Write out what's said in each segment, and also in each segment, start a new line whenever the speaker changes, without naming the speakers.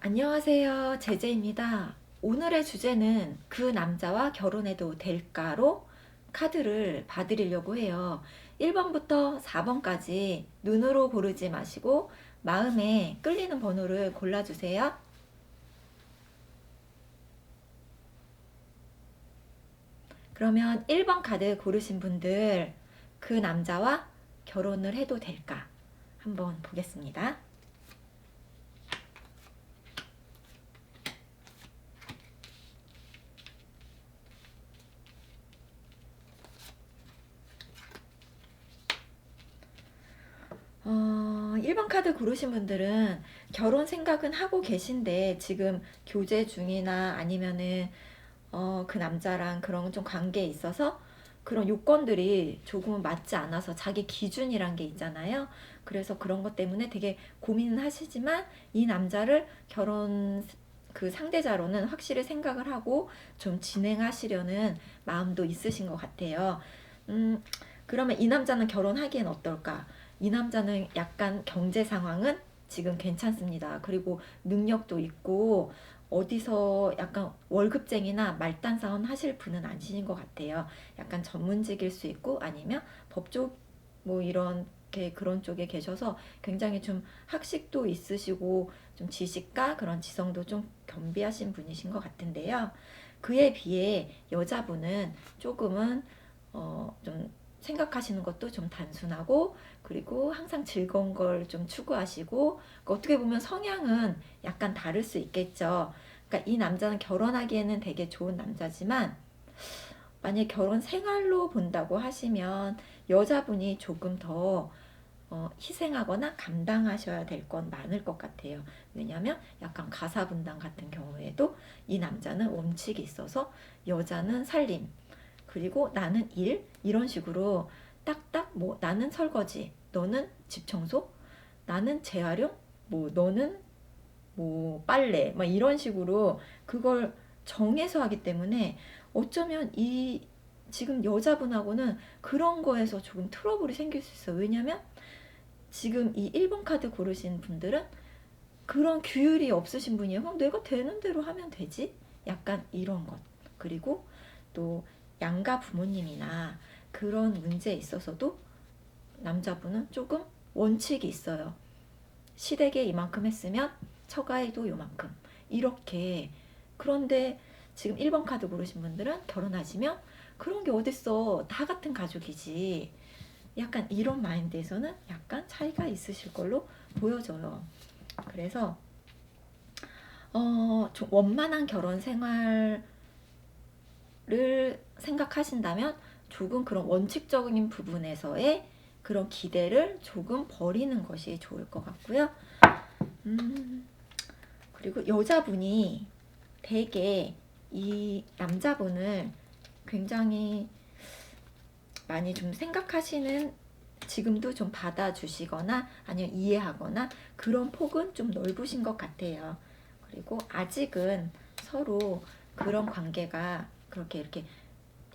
안녕하세요. 제제입니다. 오늘의 주제는 그 남자와 결혼해도 될까로 카드를 봐드리려고 해요. 1번부터 4번까지 눈으로 고르지 마시고 마음에 끌리는 번호를 골라주세요. 그러면 1번 카드 고르신 분들, 그 남자와 결혼을 해도 될까? 한번 보겠습니다. 1번 카드 고르신 분들은 결혼 생각은 하고 계신데 지금 교제 중이나 아니면은 그 남자랑 그런 좀 관계에 있어서 그런 요건들이 조금은 맞지 않아서 자기 기준이란 게 있잖아요. 그래서 그런 것 때문에 되게 고민은 하시지만 이 남자를 결혼 그 상대자로는 확실히 생각을 하고 좀 진행하시려는 마음도 있으신 것 같아요. 음, 그러면 이 남자는 결혼하기엔 어떨까? 이 남자는 약간 경제 상황은 지금 괜찮습니다. 그리고 능력도 있고 어디서 약간 월급쟁이나 말단 사원 하실 분은 아니신 것 같아요. 약간 전문직일 수 있고 아니면 법조 뭐 이런 그런 쪽에 계셔서 굉장히 좀 학식도 있으시고 좀 지식과 그런 지성도 좀 겸비하신 분이신 것 같은데요. 그에 비해 여자분은 조금은 좀 생각하시는 것도 좀 단순하고 그리고 항상 즐거운 걸 좀 추구하시고 어떻게 보면 성향은 약간 다를 수 있겠죠. 그러니까 이 남자는 결혼하기에는 되게 좋은 남자지만 만약 결혼 생활로 본다고 하시면 여자분이 조금 더 희생하거나 감당하셔야 될 건 많을 것 같아요. 왜냐하면 약간 가사분담 같은 경우에도 이 남자는 원칙이 있어서 여자는 살림, 그리고 나는 일, 이런 식으로 딱딱 뭐 나는 설거지, 너는 집 청소, 나는 재활용, 뭐 너는 뭐 빨래, 막 이런 식으로 그걸 정해서 하기 때문에 어쩌면 이 지금 여자분하고는 그런 거에서 조금 트러블이 생길 수 있어요. 왜냐면 지금 이 1번 카드 고르신 분들은 그런 규율이 없으신 분이에요. 그럼 내가 되는 대로 하면 되지? 약간 이런 것. 그리고 또 양가 부모님이나 그런 문제에 있어서도 남자분은 조금 원칙이 있어요. 시댁에 이만큼 했으면 처가에도 요만큼. 이렇게. 그런데 지금 1번 카드 고르신 분들은 결혼하시면 그런 게 어딨어. 다 같은 가족이지. 약간 이런 마인드에서는 약간 차이가 있으실 걸로 보여져요. 그래서 좀 원만한 결혼 생활을 생각하신다면 조금 그런 원칙적인 부분에서의 그런 기대를 조금 버리는 것이 좋을 것 같고요. 음, 그리고 여자분이 되게 이 남자분을 굉장히 많이 좀 생각하시는, 지금도 좀 받아주시거나 아니면 이해하거나 그런 폭은 좀 넓으신 것 같아요. 그리고 아직은 서로 그런 관계가 그렇게 이렇게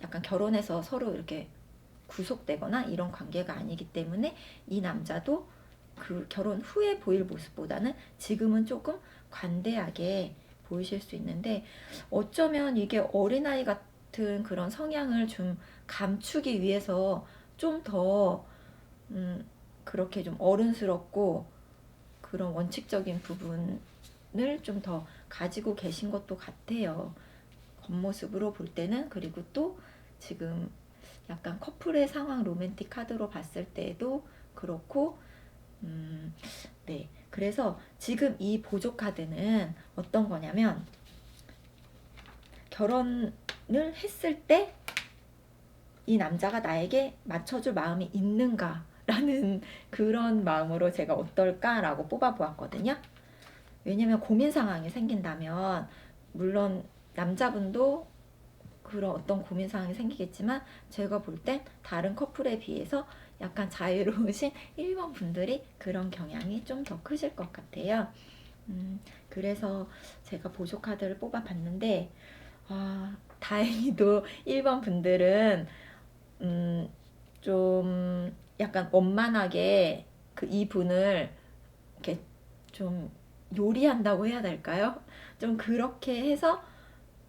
약간 결혼해서 서로 이렇게 구속되거나 이런 관계가 아니기 때문에 이 남자도 그 결혼 후에 보일 모습보다는 지금은 조금 관대하게 보이실 수 있는데 어쩌면 이게 어린아이 같은 그런 성향을 좀 감추기 위해서 좀 더 그렇게 좀 어른스럽고 그런 원칙적인 부분을 좀 더 가지고 계신 것도 같아요. 겉모습으로 볼 때는. 그리고 또 지금 약간 커플의 상황 로맨틱 카드로 봤을 때도 그렇고 네. 그래서 지금 이 보조 카드는 어떤 거냐면 결혼을 했을 때 이 남자가 나에게 맞춰줄 마음이 있는가 라는 그런 마음으로 제가 어떨까라고 뽑아보았거든요. 왜냐면 고민 상황이 생긴다면 물론 남자분도 그런 어떤 고민 상황이 생기겠지만 제가 볼 땐 다른 커플에 비해서 약간 자유로우신 1번 분들이 그런 경향이 좀 더 크실 것 같아요. 그래서 제가 보조 카드를 뽑아봤는데 다행히도 1번 분들은 음, 약간 원만하게 그 이분을 이렇게 좀 요리한다고 해야 될까요? 좀 그렇게 해서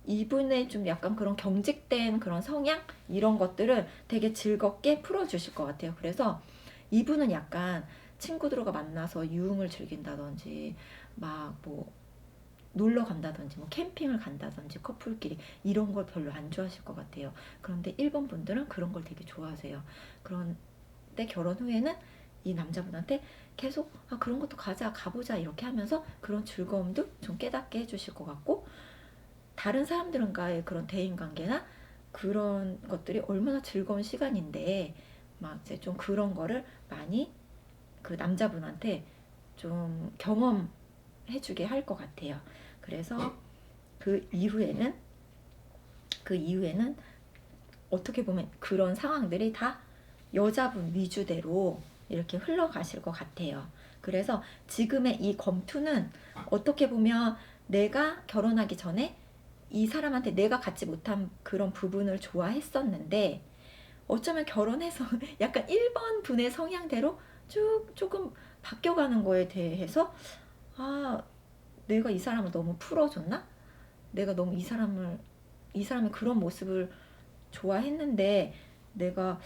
이분의 좀 약간 그런 경직된 그런 성향 이런 것들을 되게 즐겁게 풀어주실 것 같아요. 그래서 이분은 약간 친구들과 만나서 유흥을 즐긴다든지 막 뭐 놀러 간다든지 뭐 캠핑을 간다든지 커플끼리 이런 걸 별로 안 좋아하실 것 같아요. 그런데 1번 분들은 그런 걸 되게 좋아하세요. 그런데 결혼 후에는 이 남자분한테 계속 그런 것도 가보자 이렇게 하면서 그런 즐거움도 좀 깨닫게 해주실 것 같고, 다른 사람들과의 그런 대인관계나 그런 것들이 얼마나 즐거운 시간인데 막 이제 좀 그런 거를 많이 그 남자분한테 좀 경험해주게 할 것 같아요. 그래서 그 이후에는 그 이후에는 어떻게 보면 그런 상황들이 다 여자분 위주대로 이렇게 흘러가실 것 같아요. 그래서 지금의 이 검투는 어떻게 보면 내가 결혼하기 전에 이 사람한테 내가 갖지 못한 그런 부분을 좋아했었는데 어쩌면 결혼해서 약간 1번 분의 성향대로 조금 바뀌어가는 거에 대해서 아, 내가 이 사람을 너무 풀어줬나? 내가 너무 이 사람의 그런 모습을 좋아했는데 내가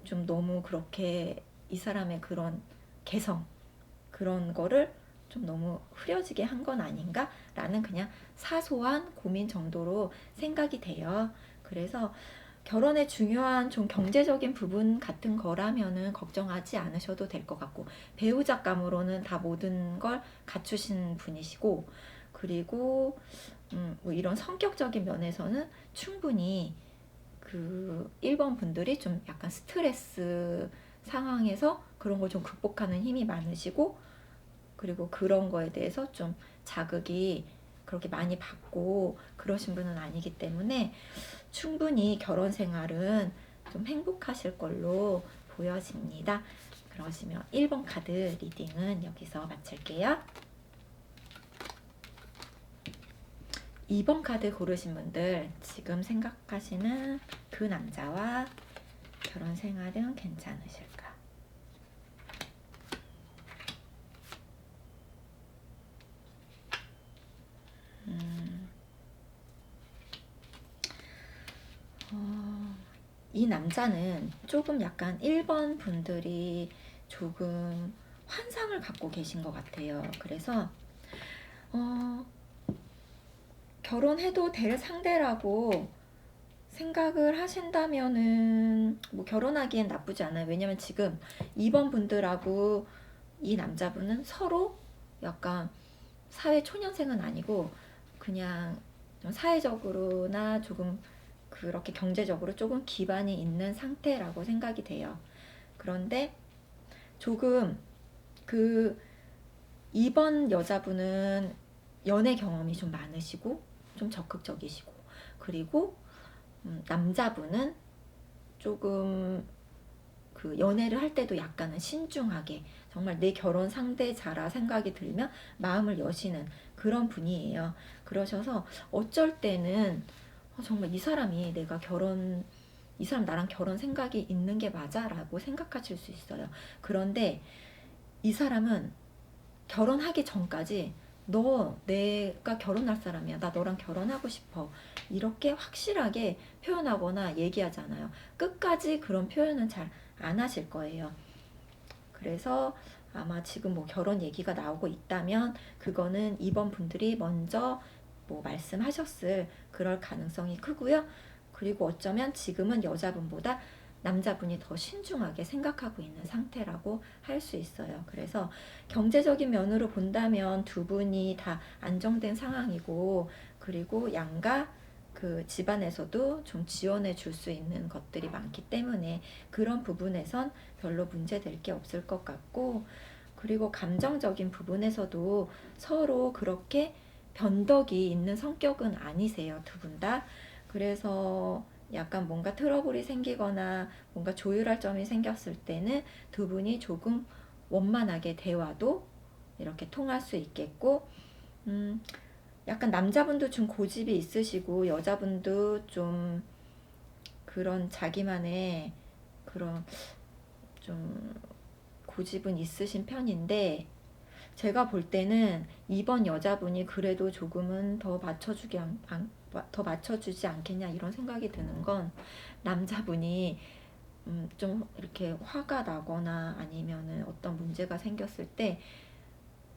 좀 너무 그렇게 이 사람의 그런 개성 그런 거를 좀 너무 흐려지게 한 건 아닌가? 라는 그냥 사소한 고민 정도로 생각이 돼요. 그래서 결혼의 중요한 좀 경제적인 부분 같은 거라면은 걱정하지 않으셔도 될 것 같고, 배우자감으로는 다 모든 걸 갖추신 분이시고, 그리고 뭐 이런 성격적인 면에서는 충분히 그 1번 분들이 좀 약간 스트레스 상황에서 그런 걸 좀 극복하는 힘이 많으시고, 그리고 그런 거에 대해서 좀 자극이 그렇게 많이 받고 그러신 분은 아니기 때문에 충분히 결혼 생활은 좀 행복하실 걸로 보여집니다. 그러시면 1번 카드 리딩은 여기서 마칠게요. 2번 카드 고르신 분들, 지금 생각하시는 그 남자와 결혼 생활은 괜찮으실까? 이 남자는 조금 약간 1번 분들이 조금 환상을 갖고 계신 것 같아요. 그래서 결혼해도 될 상대라고 생각을 하신다면은 뭐 결혼하기엔 나쁘지 않아요. 왜냐면 지금 2번 분들하고 이 남자분은 서로 약간 사회 초년생은 아니고 그냥 좀 사회적으로나 조금 그렇게 경제적으로 조금 기반이 있는 상태라고 생각이 돼요. 그런데 조금 그 2번 여자분은 연애 경험이 좀 많으시고 좀 적극적이시고, 그리고 남자분은 조금 그 연애를 할 때도 약간은 신중하게 정말 내 결혼 상대자라 생각이 들면 마음을 여시는 그런 분이에요. 그러셔서 어쩔 때는 정말 이 사람 나랑 결혼 생각이 있는 게 맞아? 라고 생각하실 수 있어요. 그런데 이 사람은 결혼하기 전까지 너 내가 결혼할 사람이야. 나 너랑 결혼하고 싶어. 이렇게 확실하게 표현하거나 얘기하잖아요. 끝까지 그런 표현은 잘 안 하실 거예요. 그래서 아마 지금 뭐 결혼 얘기가 나오고 있다면 그거는 2번 분들이 먼저 뭐 말씀하셨을 그럴 가능성이 크고요. 그리고 어쩌면 지금은 여자분보다 남자분이 더 신중하게 생각하고 있는 상태라고 할 수 있어요. 그래서 경제적인 면으로 본다면 두 분이 다 안정된 상황이고, 그리고 양가 그 집안에서도 좀 지원해 줄 수 있는 것들이 많기 때문에 그런 부분에선 별로 문제될 게 없을 것 같고, 그리고 감정적인 부분에서도 서로 그렇게 변덕이 있는 성격은 아니세요, 두 분 다. 그래서 약간 뭔가 트러블이 생기거나 뭔가 조율할 점이 생겼을 때는 두 분이 조금 원만하게 대화도 이렇게 통할 수 있겠고, 약간 남자분도 좀 고집이 있으시고 여자분도 좀 그런 자기만의 그런 좀 고집은 있으신 편인데 제가 볼 때는 이번 여자분이 그래도 조금은 더 맞춰주지 않겠냐 이런 생각이 드는 건, 남자분이 좀 이렇게 화가 나거나 아니면은 어떤 문제가 생겼을 때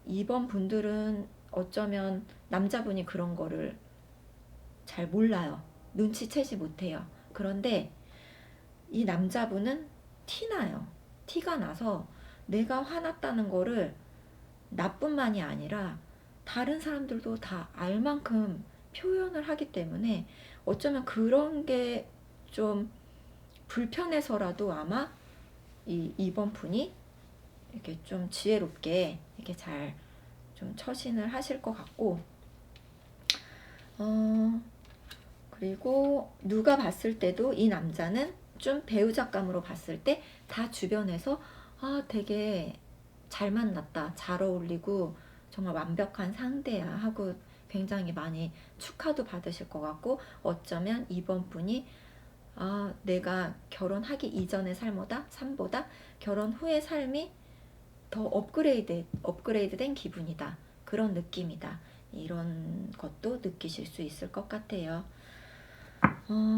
이번 분들은 어쩌면 남자분이 그런 거를 잘 몰라요. 눈치채지 못해요. 그런데 이 남자분은 티나요. 티가 나서 내가 화났다는 거를 나뿐만이 아니라 다른 사람들도 다 알 만큼 표현을 하기 때문에 어쩌면 그런 게 좀 불편해서라도 아마 이번 분이 이렇게 좀 지혜롭게 이렇게 잘 좀 처신을 하실 것 같고, 어, 그리고 누가 봤을 때도 이 남자는 좀 배우작감으로 봤을 때 다 주변에서 아, 되게 잘 만났다, 잘 어울리고 정말 완벽한 상대야 하고 굉장히 많이 축하도 받으실 것 같고, 어쩌면 이번 분이 아, 내가 결혼하기 이전의 삶보다 결혼 후의 삶이 더 업그레이드된 기분이다. 그런 느낌이다. 이런 것도 느끼실 수 있을 것 같아요.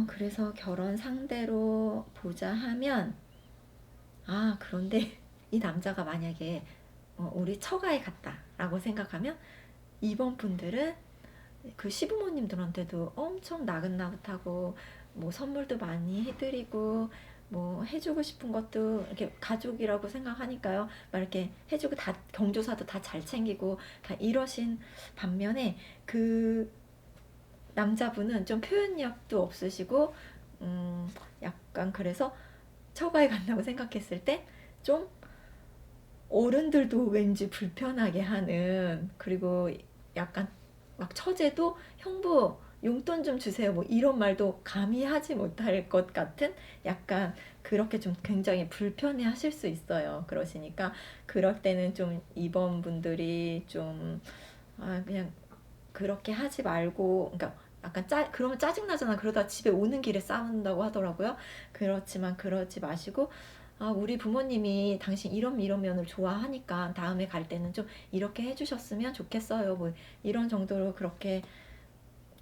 그래서 결혼 상대로 보자 하면, 아, 그런데 이 남자가 만약에 우리 처가에 갔다라고 생각하면 이번 분들은 그 시부모님들한테도 엄청 나긋나긋하고 뭐 선물도 많이 해드리고 뭐 해주고 싶은 것도 이렇게 가족이라고 생각하니까요. 막 이렇게 해주고 다 경조사도 다 잘 챙기고 다 이러신 반면에 그 남자분은 좀 표현력도 없으시고 약간 그래서 처가에 간다고 생각했을 때 좀 어른들도 왠지 불편하게 하는, 그리고 약간 막 처제도 형부 용돈 좀 주세요 뭐 이런 말도 감히 하지 못할 것 같은, 약간 그렇게 좀 굉장히 불편해 하실 수 있어요. 그러시니까 그럴 때는 좀 이번 분들이 좀 그냥 그렇게 하지 말고, 그러니까 약간 그러면 짜증나잖아. 그러다 집에 오는 길에 싸운다고 하더라고요. 그렇지만 그러지 마시고, 아, 우리 부모님이 당신 이런 면을 좋아하니까 다음에 갈 때는 좀 이렇게 해주셨으면 좋겠어요. 뭐 이런 정도로 그렇게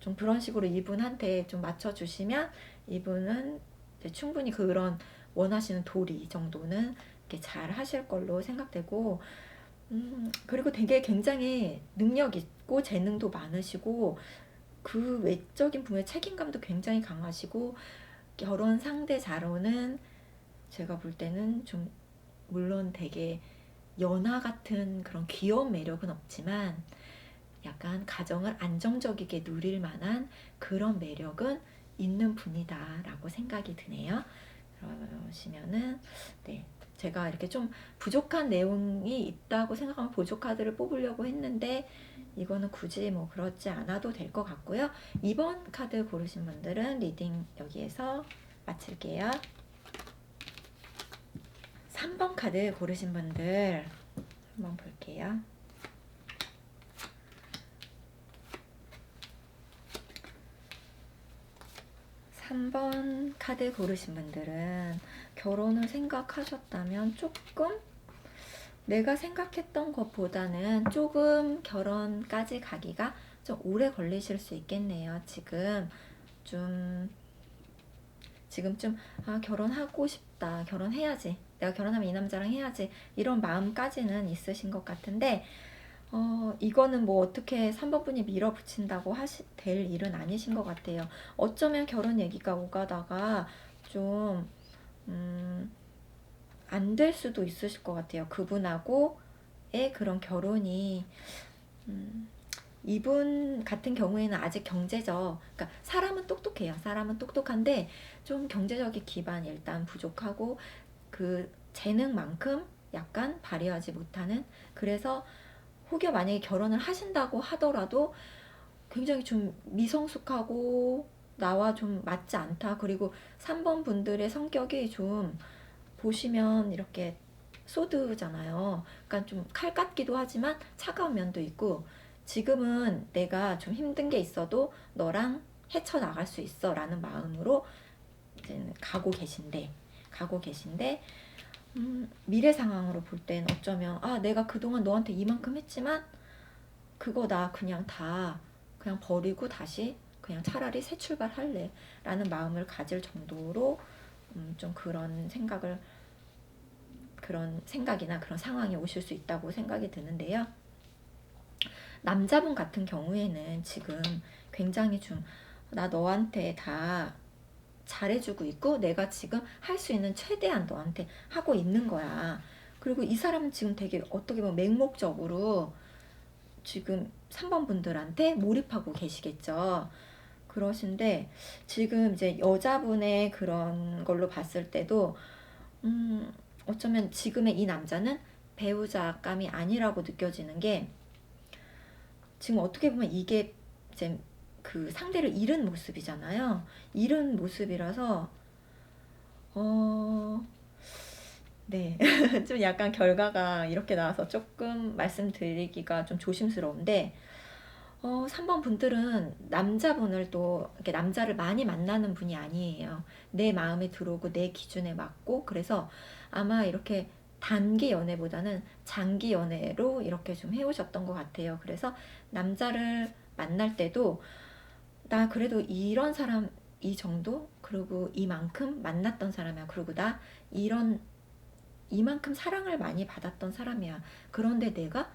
좀 그런 식으로 이분한테 좀 맞춰주시면 이분은 이제 충분히 그런 원하시는 도리 정도는 이렇게 잘 하실 걸로 생각되고, 그리고 되게 굉장히 능력 있고 재능도 많으시고 그 외적인 부분에 책임감도 굉장히 강하시고, 결혼 상대 자로는 제가 볼 때는 좀 물론 되게 연하 같은 그런 귀여운 매력은 없지만 약간 가정을 안정적이게 누릴 만한 그런 매력은 있는 분이다라고 생각이 드네요. 그러시면은 네, 제가 이렇게 좀 부족한 내용이 있다고 생각하면 보조 카드를 뽑으려고 했는데 이거는 굳이 뭐 그렇지 않아도 될 것 같고요. 2번 카드 고르신 분들은 리딩 여기에서 마칠게요. 3번 카드 고르신 분들 한번 볼게요. 3번 카드 고르신 분들은 결혼을 생각하셨다면 조금 내가 생각했던 것보다는 조금 결혼까지 가기가 좀 오래 걸리실 수 있겠네요. 좀 지금 좀 결혼하고 싶다, 결혼해야지, 내가 결혼하면 이 남자랑 해야지 이런 마음까지는 있으신 것 같은데, 이거는 뭐 어떻게 3번 분이 밀어붙인다고 될 일은 아니신 것 같아요. 어쩌면 결혼 얘기가 오가다가 좀 안 될 수도 있으실 것 같아요. 그분하고의 그런 결혼이 이분 같은 경우에는 아직 그러니까 사람은 똑똑해요. 사람은 똑똑한데 좀 경제적인 기반이 일단 부족하고 그 재능만큼 약간 발휘하지 못하는, 그래서 혹여 만약에 결혼을 하신다고 하더라도 굉장히 좀 미성숙하고 나와 좀 맞지 않다. 그리고 3번 분들의 성격이 좀 보시면 이렇게 소드잖아요. 그러니까 좀 칼 같기도 하지만 차가운 면도 있고, 지금은 내가 좀 힘든 게 있어도 너랑 헤쳐나갈 수 있어 라는 마음으로 이제 가고 계신데 미래 상황으로 볼 땐 어쩌면 내가 그동안 너한테 이만큼 했지만 그거 나 그냥 다 그냥 버리고 다시 그냥 차라리 새 출발할래 라는 마음을 가질 정도로 좀 그런 생각이나 그런 상황이 오실 수 있다고 생각이 드는데요. 남자분 같은 경우에는 지금 굉장히 나 너한테 다 잘해주고 있고 내가 지금 할 수 있는 최대한 너한테 하고 있는 거야. 그리고 이 사람은 지금 되게 어떻게 보면 맹목적으로 지금 3번 분들한테 몰입하고 계시겠죠. 그러신데 지금 이제 여자분의 그런 걸로 봤을 때도 어쩌면 지금의 이 남자는 배우자감이 아니라고 느껴지는 게 지금 어떻게 보면 이게 이제 그 상대를 잃은 모습이잖아요. 잃은 모습이라서 네. 좀 약간 결과가 이렇게 나와서 조금 말씀드리기가 좀 조심스러운데 3번 분들은 남자분을 또 이렇게 남자를 많이 만나는 분이 아니에요. 내 마음에 들어오고 내 기준에 맞고 그래서 아마 이렇게 단기 연애보다는 장기 연애로 이렇게 좀 해오셨던 것 같아요. 그래서 남자를 만날 때도 나 그래도 이런 사람 이 정도 그리고 이만큼 만났던 사람이야. 그리고 나 이만큼 사랑을 많이 받았던 사람이야. 그런데 내가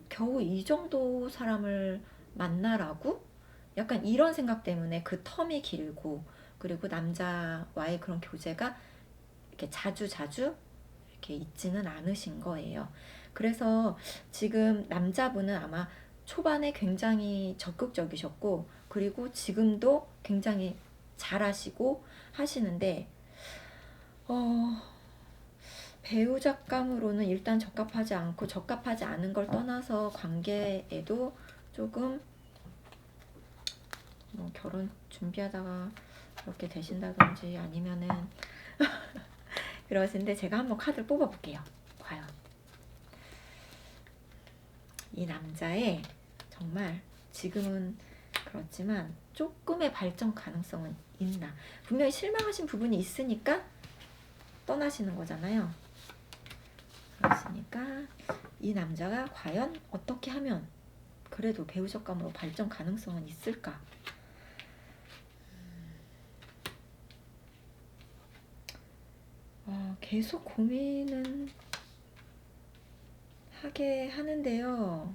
겨우 이 정도 사람을 만나라고? 약간 이런 생각 때문에 그 텀이 길고 그리고 남자와의 그런 교제가 이렇게 자주 이렇게 있지는 않으신 거예요. 그래서 지금 남자분은 아마 초반에 굉장히 적극적이셨고 그리고 지금도 굉장히 잘하시고 하시는데 배우작감으로는 일단 적합하지 않고 적합하지 않은 걸 떠나서 관계에도 조금 뭐 결혼 준비하다가 그렇게 되신다든지 아니면은 그러신데 제가 한번 카드를 뽑아볼게요. 과연 이 남자의 정말 지금은 그렇지만 조금의 발전 가능성은 있나. 분명히 실망하신 부분이 있으니까 떠나시는 거잖아요. 그렇으니까 이 남자가 과연 어떻게 하면 그래도 배우적감으로 발전 가능성은 있을까? 계속 고민은 하게 하는데요.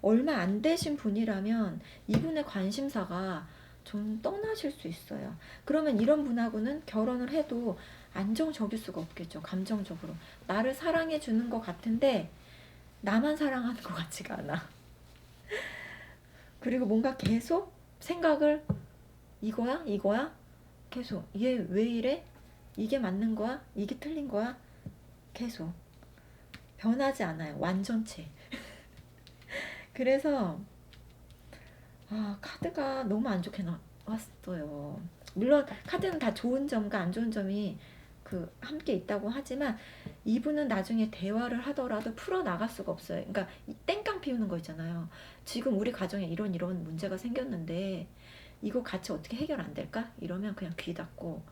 얼마 안 되신 분이라면 이분의 관심사가 좀 떠나실 수 있어요. 그러면 이런 분하고는 결혼을 해도 안정적일 수가 없겠죠. 감정적으로. 나를 사랑해 주는 것 같은데 나만 사랑하는 것 같지가 않아. 그리고 뭔가 계속 생각을 이거야? 이거야? 계속 얘 왜 이래? 이게 맞는 거야? 이게 틀린 거야? 계속 변하지 않아요. 완전체. 그래서 카드가 너무 안 좋게 나왔어요. 물론 카드는 다 좋은 점과 안 좋은 점이 함께 있다고 하지만 이분은 나중에 대화를 하더라도 풀어나갈 수가 없어요. 그러니까 땡깡 피우는 거 있잖아요. 지금 우리 가정에 이런 문제가 생겼는데 이거 같이 어떻게 해결 안 될까? 이러면 그냥 귀 닫고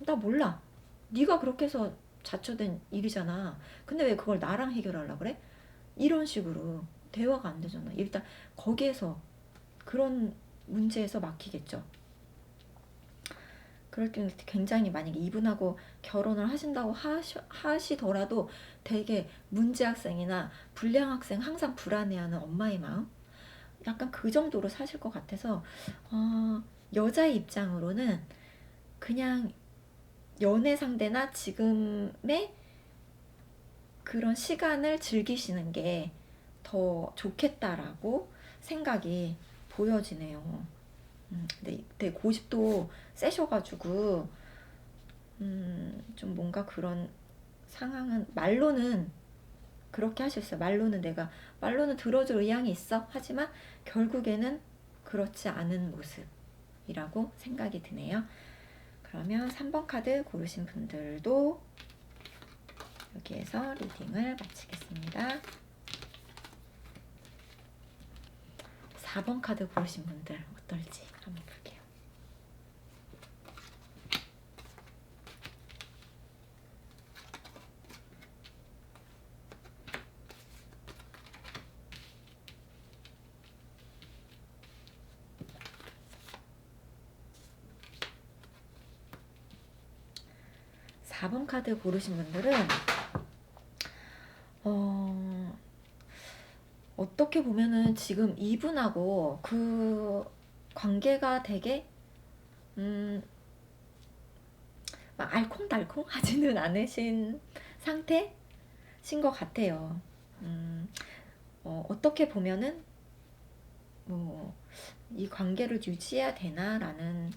나 몰라. 네가 그렇게 해서 자초된 일이잖아. 근데 왜 그걸 나랑 해결하려고 그래? 이런 식으로 대화가 안 되잖아. 일단 거기에서 그런 문제에서 막히겠죠. 그럴 때는 굉장히 만약에 이분하고 결혼을 하신다고 하시더라도 되게 문제 학생이나 불량 학생 항상 불안해하는 엄마의 마음? 약간 그 정도로 사실 것 같아서 여자의 입장으로는 그냥 연애 상대나 지금의 그런 시간을 즐기시는 게 더 좋겠다라고 생각이 보여지네요. 근데 되게 고집도 세셔가지고 좀 뭔가 그런 상황은 말로는 그렇게 하셨어요. 말로는 들어줄 의향이 있어. 하지만 결국에는 그렇지 않은 모습이라고 생각이 드네요. 그러면 3번 카드 고르신 분들도 여기에서 리딩을 마치겠습니다. 4번 카드 고르신 분들 어떨지 한번 볼게요. 4번 카드 고르신 분들은 어떻게 보면은 지금 이분하고 그 관계가 되게 막 알콩달콩 하지는 않으신 상태신 것 같아요. 어떻게 보면은 뭐 이 관계를 유지해야 되나라는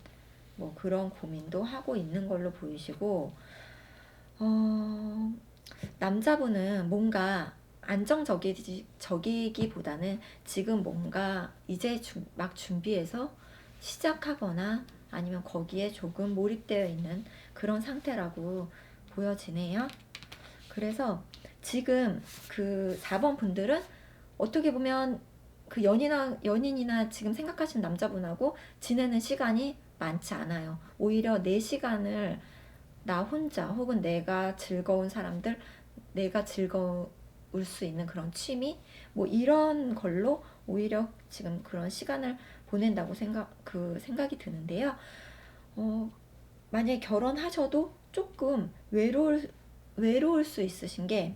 뭐 그런 고민도 하고 있는 걸로 보이시고, 남자분은 뭔가 안정적이기보다는 지금 뭔가 이제 막 준비해서 시작하거나 아니면 거기에 조금 몰입되어 있는 그런 상태라고 보여지네요. 그래서 지금 그 4번 분들은 어떻게 보면 그 연인이나 지금 생각하시는 남자분하고 지내는 시간이 많지 않아요. 오히려 내 시간을 나 혼자 혹은 내가 즐거운 사람들, 내가 즐거울 수 있는 그런 취미, 뭐 이런 걸로 오히려 지금 그런 시간을 보낸다고 생각이 드는데요. 만약에 결혼하셔도 조금 외로울 수 있으신 게,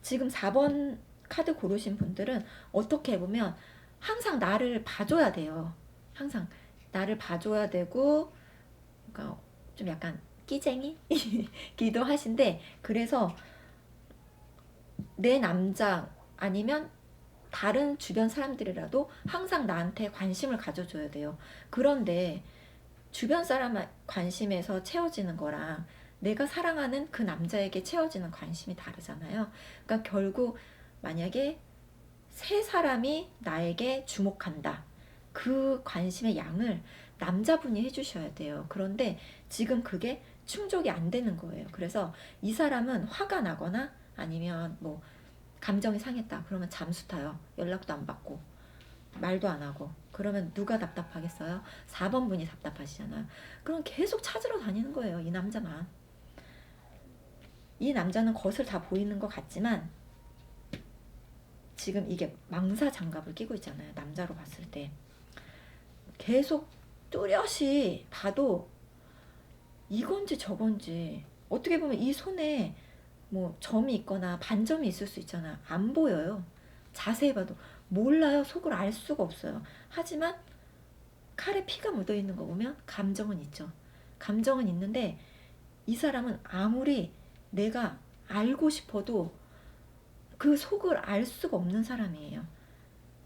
지금 4번 카드 고르신 분들은 어떻게 보면 항상 나를 봐줘야 돼요. 항상 나를 봐줘야 되고, 그러니까 좀 약간 끼쟁이기도 하신데, 그래서 내 남자 아니면 다른 주변 사람들이라도 항상 나한테 관심을 가져줘야 돼요. 그런데 주변 사람 관심에서 채워지는 거랑 내가 사랑하는 그 남자에게 채워지는 관심이 다르잖아요. 그러니까 결국 만약에 세 사람이 나에게 주목한다. 그 관심의 양을 남자분이 해주셔야 돼요. 그런데 지금 그게 충족이 안 되는 거예요. 그래서 이 사람은 화가 나거나 아니면 뭐 감정이 상했다. 그러면 잠수 타요. 연락도 안 받고 말도 안 하고. 그러면 누가 답답하겠어요? 4번 분이 답답하시잖아요. 그럼 계속 찾으러 다니는 거예요. 이 남자만. 이 남자는 겉을 다 보이는 것 같지만 지금 이게 망사 장갑을 끼고 있잖아요. 남자로 봤을 때. 계속 뚜렷이 봐도 이건지 저건지, 어떻게 보면 이 손에 뭐 점이 있거나 반점이 있을 수 있잖아. 안 보여요. 자세히 봐도 몰라요. 속을 알 수가 없어요. 하지만 칼에 피가 묻어 있는 거 보면 감정은 있죠. 감정은 있는데 이 사람은 아무리 내가 알고 싶어도 그 속을 알 수가 없는 사람이에요.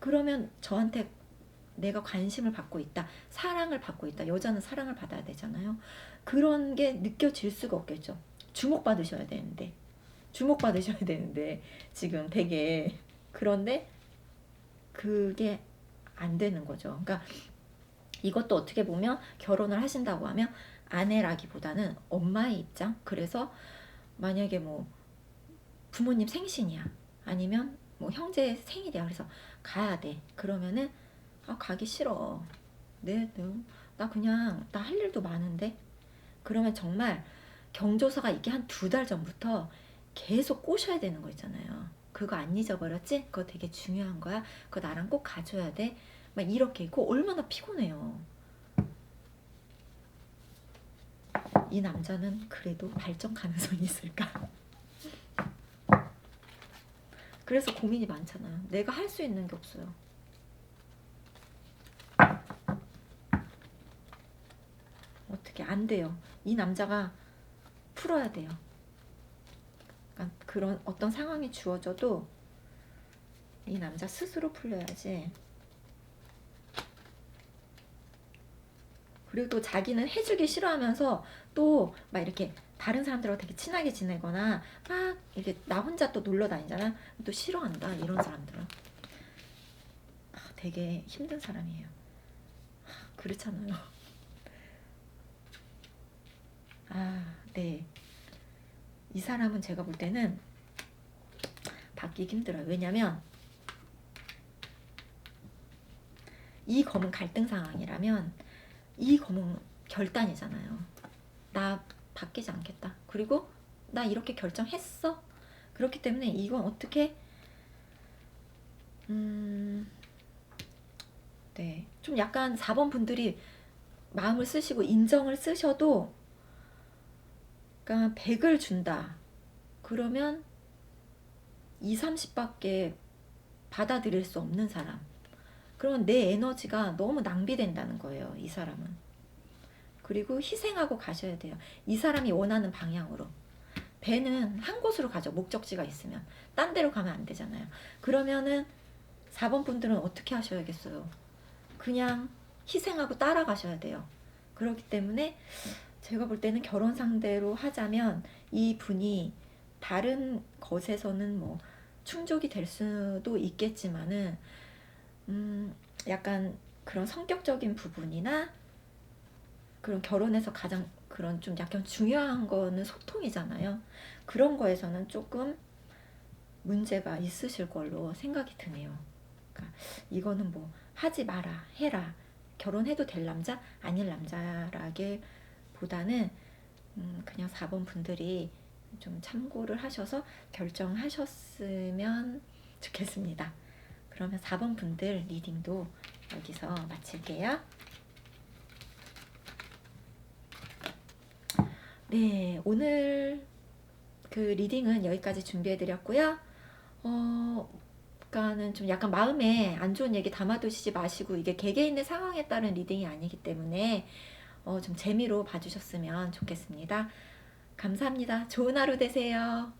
그러면 저한테 내가 관심을 받고 있다, 사랑을 받고 있다. 여자는 사랑을 받아야 되잖아요. 그런 게 느껴질 수가 없겠죠. 주목받으셔야 되는데 지금 되게, 그런데 그게 안 되는 거죠. 그러니까 이것도 어떻게 보면 결혼을 하신다고 하면 아내라기보다는 엄마의 입장. 그래서 만약에 뭐 부모님 생신이야, 아니면 뭐 형제 생일이야, 그래서 가야 돼. 그러면은 가기 싫어. 나 그냥 나 할 일도 많은데. 그러면 정말 경조사가 있기 한 2달 전부터 계속 꼬셔야 되는 거 있잖아요. 그거 안 잊어버렸지? 그거 되게 중요한 거야. 그거 나랑 꼭 가줘야 돼. 막 이렇게. 그거 얼마나 피곤해요. 이 남자는 그래도 발전 가능성이 있을까? 그래서 고민이 많잖아요. 내가 할 수 있는 게 없어요. 어떻게 안 돼요. 이 남자가 풀어야 돼요. 그러니까 그런 어떤 상황이 주어져도 이 남자 스스로 풀려야지. 그리고 또 자기는 해주기 싫어하면서 또 막 이렇게 다른 사람들하고 되게 친하게 지내거나 막 이렇게 나 혼자 또 놀러 다니잖아. 또 싫어한다. 이런 사람들은 되게 힘든 사람이에요. 그렇잖아요. 네. 이 사람은 제가 볼 때는 바뀌기 힘들어요. 왜냐면 이 검은 갈등 상황이라면 이 검은 결단이잖아요. 나 바뀌지 않겠다. 그리고 나 이렇게 결정했어. 그렇기 때문에 이건 어떻게 네, 좀 약간 4번 분들이 마음을 쓰시고 인정을 쓰셔도 그러니까 100을 준다. 그러면 2, 30밖에 받아들일 수 없는 사람. 그러면 내 에너지가 너무 낭비된다는 거예요, 이 사람은. 그리고 희생하고 가셔야 돼요. 이 사람이 원하는 방향으로. 배는 한 곳으로 가죠. 목적지가 있으면. 딴 데로 가면 안 되잖아요. 그러면은 4번 분들은 어떻게 하셔야겠어요? 그냥 희생하고 따라가셔야 돼요. 그렇기 때문에 제가 볼 때는 결혼 상대로 하자면 이 분이 다른 것에서는 뭐 충족이 될 수도 있겠지만은 약간 그런 성격적인 부분이나 그런 결혼에서 가장 그런 좀 약간 중요한 거는 소통이잖아요. 그런 거에서는 조금 문제가 있으실 걸로 생각이 드네요. 그러니까 이거는 뭐 하지 마라, 해라. 결혼해도 될 남자, 아닐 남자라기보다는 그냥 4번 분들이 좀 참고를 하셔서 결정하셨으면 좋겠습니다. 그러면 4번 분들 리딩도 여기서 마칠게요. 네, 오늘 그 리딩은 여기까지 준비해드렸고요. 그러니까는 좀 약간 마음에 안 좋은 얘기 담아두시지 마시고 이게 개개인의 상황에 따른 리딩이 아니기 때문에 좀 재미로 봐주셨으면 좋겠습니다. 감사합니다. 좋은 하루 되세요.